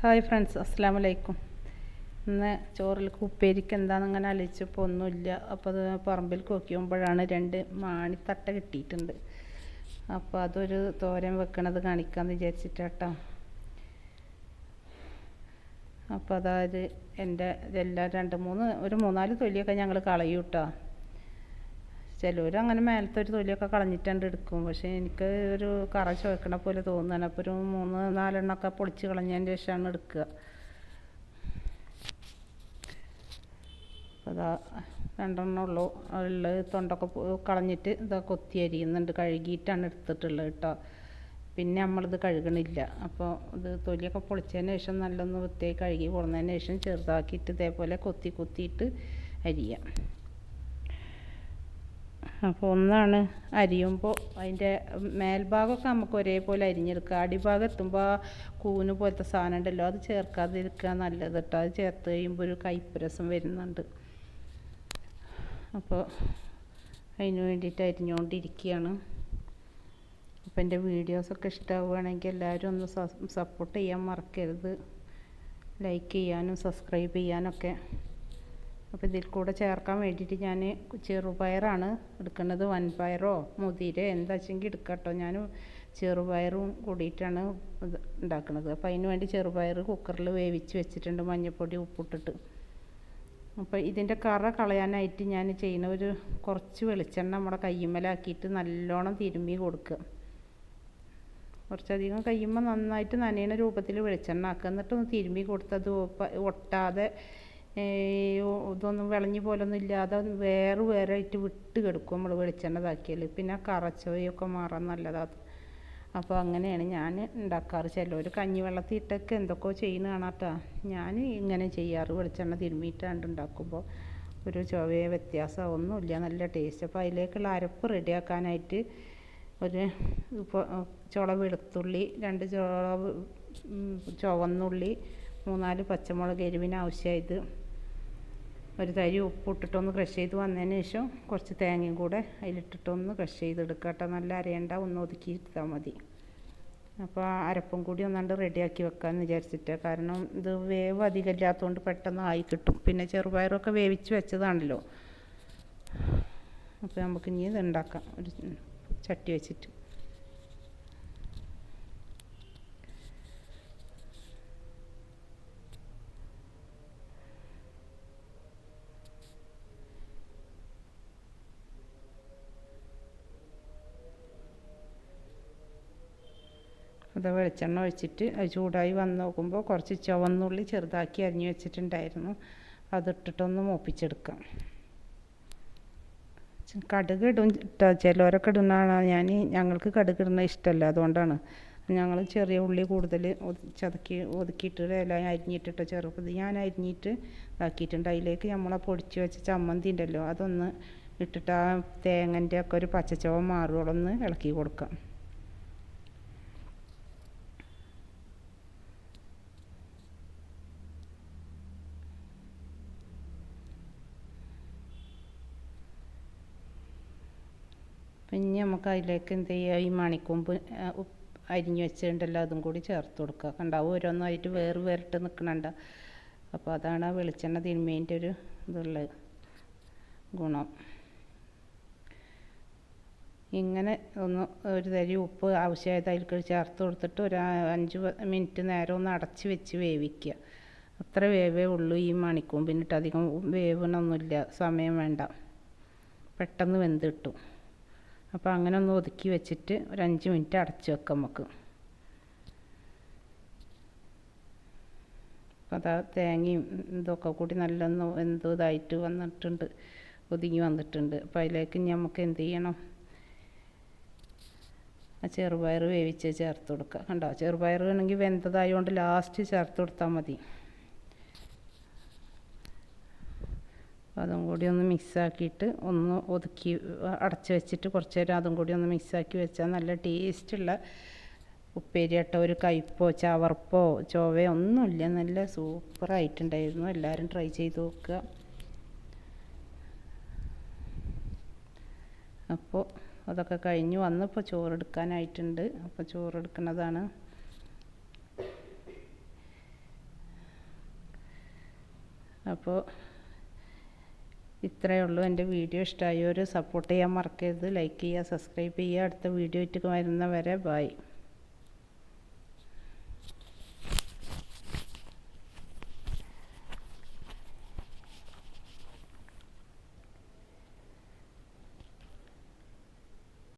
Hi friends, അസ്സലാമു അലൈക്കും. ഇന്ന് ചോറിലേക്ക് ഉപ്പേരിക്ക് എന്താണെന്ന് ഇങ്ങനെ ആലോചിച്ചപ്പോൾ ഒന്നുമില്ല. അപ്പോൾ അത് പറമ്പിൽ നോക്കിയുമ്പോഴാണ് 2 മാണിത്തട്ട കിട്ടിയിട്ടുണ്ട്. അപ്പോൾ അതൊരു തോരൻ വെക്കണത് കാണിക്കാമെന്ന് വിചാരിച്ചിട്ടാട്ടോ. അപ്പോൾ അതായത് എൻ്റെ ഇതെല്ലാം ഒരു 3-4 തൊലിയൊക്കെ ഞങ്ങൾ കളയും കേട്ടോ. ചിലവർ അങ്ങനെ മേലത്തെ ഒരു തൊലിയൊക്കെ കളഞ്ഞിട്ടുണ്ട് എടുക്കും. പക്ഷേ എനിക്ക് ഒരു കറ ചുവക്കണ പോലെ തോന്നുകയാണ്. അപ്പോൾ ഒരു 3-4 എണ്ണമൊക്കെ പൊളിച്ച് കളഞ്ഞതിൻ്റെ ശേഷമാണ് എടുക്കുക. അപ്പോൾ അതാ 2 എണ്ണം ഉള്ളൂ ഉള്ളത്. തൊണ്ടൊക്കെ കളഞ്ഞിട്ട് ഇതാ കൊത്തി അരിയുന്നുണ്ട്. കഴുകിയിട്ടാണ് എടുത്തിട്ടുള്ളത് കേട്ടോ. പിന്നെ നമ്മളിത് കഴുകണില്ല. അപ്പോൾ ഇത് തൊലിയൊക്കെ പൊളിച്ചതിന് ശേഷം നല്ലൊന്ന് വൃത്തിയായി കഴുകി കൊടുന്നതിന് ശേഷം ചെറുതാക്കിയിട്ട് ഇതേപോലെ കൊത്തിയിട്ട് അരിയാം. അപ്പോൾ ഒന്നാണ് അരിയുമ്പോൾ അതിൻ്റെ മേൽഭാഗമൊക്കെ നമുക്ക് ഒരേപോലെ അരിഞ്ഞെടുക്കുക. അടിഭാഗം എത്തുമ്പോൾ കൂന് പോലത്തെ സാധനം ഉണ്ടല്ലോ, അത് ചേർക്കാതിരിക്കുക നല്ലത് കേട്ടോ. അത് ചേർത്ത് കഴിയുമ്പോൾ ഒരു കയ്പ്പ് രസം വരുന്നുണ്ട്. അപ്പോൾ അതിന് വേണ്ടിയിട്ട് അരിഞ്ഞുകൊണ്ടിരിക്കുകയാണ്. അപ്പോൾ എൻ്റെ വീഡിയോസൊക്കെ ഇഷ്ടമാവുകയാണെങ്കിൽ എല്ലാവരും ഒന്ന് സപ്പോർട്ട് ചെയ്യാൻ മറക്കരുത്. ലൈക്ക് ചെയ്യാനും സബ്സ്ക്രൈബ് ചെയ്യാനൊക്കെ. അപ്പോൾ ഇതിൽ കൂടെ ചേർക്കാൻ വേണ്ടിയിട്ട് ഞാൻ ചെറുപയറാണ് എടുക്കുന്നത്. വൻപയറോ മുതിര എന്താ വെച്ചെങ്കിൽ എടുക്കാം കേട്ടോ. ഞാൻ ചെറുപയറും കൂടിയിട്ടാണ് ഉണ്ടാക്കുന്നത്. അപ്പോൾ അതിന് വേണ്ടി ചെറുപയർ കുക്കറിൽ വേവിച്ച് വെച്ചിട്ടുണ്ട്, മഞ്ഞൾപ്പൊടി ഉപ്പിട്ടിട്ട്. അപ്പോൾ ഇതിൻ്റെ കറ കളയാനായിട്ട് ഞാൻ ചെയ്യുന്ന കുറച്ച് വെളിച്ചെണ്ണ നമ്മുടെ കയ്യുമ്മലാക്കിയിട്ട് നല്ലോണം തിരുമ്മി കൊടുക്കുക. കുറച്ചധികം കയ്യുമ്പോൾ നന്നായിട്ട് നനയുന്ന രൂപത്തിൽ വെളിച്ചെണ്ണ ആക്കുക. എന്നിട്ടൊന്ന് തിരുമ്മി കൊടുത്തത് ഒട്ടാതെ ഇതൊന്നും വിളഞ്ഞി പോലൊന്നും ഇല്ലാതെ വേറെ ആയിട്ട് വിട്ട് കിടക്കും നമ്മൾ വെളിച്ചെണ്ണ ഇതാക്കിയാൽ. പിന്നെ കറച്ചവയൊക്കെ മാറാൻ നല്ലതാണ്. അപ്പോൾ അങ്ങനെയാണ് ഞാൻ ഉണ്ടാക്കാറ്. ചിലവർ കഞ്ഞിവെള്ളത്തിൽ ഇട്ടൊക്കെ എന്തൊക്കെയോ ചെയ്യുന്ന കാണാം കേട്ടോ. ഞാൻ ഇങ്ങനെ ചെയ്യാറ്. വെളിച്ചെണ്ണ തിരുമ്മിയിട്ടാണ്ട് ഉണ്ടാക്കുമ്പോൾ ഒരു ചുവയോ വ്യത്യാസം ഒന്നുമില്ല, നല്ല ടേസ്റ്റ്. അപ്പോൾ അതിലേക്കുള്ള അരപ്പ് റെഡിയാക്കാനായിട്ട് ഒരു ചുള വെളുത്തുള്ളി, 2 ചുവന്നുള്ളി, 3-4 പച്ചമുളക് എരിവിന് ആവശ്യമായത്, ഒരു തരി ഉപ്പിട്ടിട്ടൊന്ന് ക്രഷ് ചെയ്ത് വന്നതിന് ശേഷം കുറച്ച് തേങ്ങയും കൂടെ അതിലിട്ടിട്ടൊന്ന് ക്രഷ് ചെയ്തെടുക്കുക കേട്ടോ. നല്ല അരയണ്ട, ഒന്ന് ഒതുക്കി എടുത്താൽ മതി. അപ്പോൾ അരപ്പും കൂടി ഒന്നാണ്ട് റെഡിയാക്കി വെക്കാമെന്ന് വിചാരിച്ചിട്ട്. കാരണം ഇത് വേവ് അധികം ഇല്ലാത്തതുകൊണ്ട് പെട്ടെന്ന് ആയി കിട്ടും. പിന്നെ ചെറുപയറൊക്കെ വേവിച്ച് വെച്ചതാണല്ലോ. അപ്പോൾ നമുക്ക് ഇനി ഇത് ഉണ്ടാക്കാം. ഒരു ചട്ടി വെച്ചിട്ട് അത് വെളിച്ചെണ്ണ ഒഴിച്ചിട്ട് അത് ചൂടായി വന്ന് നോക്കുമ്പോൾ കുറച്ച് ചുവന്നുള്ളി ചെറുതാക്കി അരിഞ്ഞ് വെച്ചിട്ടുണ്ടായിരുന്നു, അതിട്ടിട്ടൊന്ന് മൂപ്പിച്ചെടുക്കാം. കടുക് ഇടും കേട്ടോ. ചിലവരൊക്കെ ഇടുന്നതാണ്. ഞങ്ങൾക്ക് കടുക് ഇടുന്നത് ഇഷ്ടമല്ല, അതുകൊണ്ടാണ് ഞങ്ങൾ ചെറിയ ഉള്ളി കൂടുതൽ ഒതുക്കിയിട്ട് എല്ലാം അരിഞ്ഞിട്ടിട്ടോ. ചെറുപ്പത് ഞാൻ അരിഞ്ഞിട്ട് ഇതാക്കിയിട്ടുണ്ട്. അതിലേക്ക് നമ്മളെ പൊടിച്ച് വെച്ച ചമ്മന്തി ഉണ്ടല്ലോ, അതൊന്ന് ഇട്ടിട്ട് ആ തേങ്ങൻ്റെ ഒക്കെ ഒരു പച്ചച്ചവ മാറുകയോളം ഒന്ന് ഇളക്കി കൊടുക്കാം. പിന്നെ നമുക്ക് അതിലേക്ക് എന്ത് ചെയ്യുക, ഈ മണിക്കൊമ്പ് അരിഞ്ഞ് വെച്ചിട്ടുണ്ടല്ലോ അതും കൂടി ചേർത്ത് കൊടുക്കുക. കണ്ടാവും ഓരോന്നായിട്ട് വേറിട്ട് നിൽക്കണുണ്ട്. അപ്പോൾ അതാണ് ആ വെളിച്ചെണ്ണ തിരുമ്മേൻ്റെ ഒരു ഇതുള്ളത് ഗുണം. ഇങ്ങനെ ഒരു തരി ഉപ്പ് ആവശ്യമായത് അതിലേക്ക് ചേർത്ത് കൊടുത്തിട്ട് ഒരു 5 മിനിറ്റ് നേരം ഒന്ന് അടച്ച് വെച്ച് വേവിക്കുക. അത്ര വേവേ ഉള്ളൂ ഈ മണിക്കൊമ്പിനിട്ട്. അധികം വേവണമൊന്നുമില്ല, സമയം വേണ്ട, പെട്ടെന്ന് വെന്ത് കിട്ടും. അപ്പോൾ അങ്ങനെ ഒന്ന് ഒതുക്കി വെച്ചിട്ട് ഒരു 5 മിനിറ്റ് അടച്ച് വെക്കാം നമുക്ക്. അപ്പോൾ അതാ തേങ്ങയും ഇതൊക്കെ കൂടി നല്ലൊന്ന് ഇതായിട്ട് വന്നിട്ടുണ്ട്, ഒതുങ്ങി വന്നിട്ടുണ്ട്. അപ്പോൾ അതിലേക്ക് നമുക്ക് എന്ത് ചെയ്യണം, ആ ചെറുപയർ വേവിച്ച് ചേർത്ത് കൊടുക്കുക. കണ്ടോ, ചെറുപയർ ആണെങ്കിൽ വെന്തതായതുകൊണ്ട് ലാസ്റ്റ് ചേർത്ത് കൊടുത്താൽ മതി. അതും കൂടി ഒന്ന് മിക്സാക്കിയിട്ട് ഒന്ന് ഒതുക്കി അടച്ച് വെച്ചിട്ട് കുറച്ച് നേരം അതും കൂടി ഒന്ന് മിക്സാക്കി വെച്ചാൽ നല്ല ടേസ്റ്റുള്ള ഉപ്പേരി കേട്ടോ. ഒരു കയ്പ്പോ ചവർപ്പോ ചൊവയോ ഒന്നുമില്ല, നല്ല സൂപ്പറായിട്ടുണ്ടായിരുന്നു. എല്ലാവരും ട്രൈ ചെയ്ത് നോക്കുക. അപ്പോൾ അതൊക്കെ കഴിഞ്ഞ് വന്നപ്പോൾ ചോറെടുക്കാനായിട്ടുണ്ട്. അപ്പോൾ ചോറെടുക്കുന്നതാണ്. അപ്പോൾ ഇത്രയേ ഉള്ളൂ. എൻ്റെ വീഡിയോ ഇഷ്ടമായവർ സപ്പോർട്ട് ചെയ്യാൻ മറക്കരുത്. ലൈക്ക് ചെയ്യുക, സബ്സ്ക്രൈബ് ചെയ്യുക. അടുത്ത വീഡിയോ ആയിട്ട് വരുന്നവരെ ബൈ.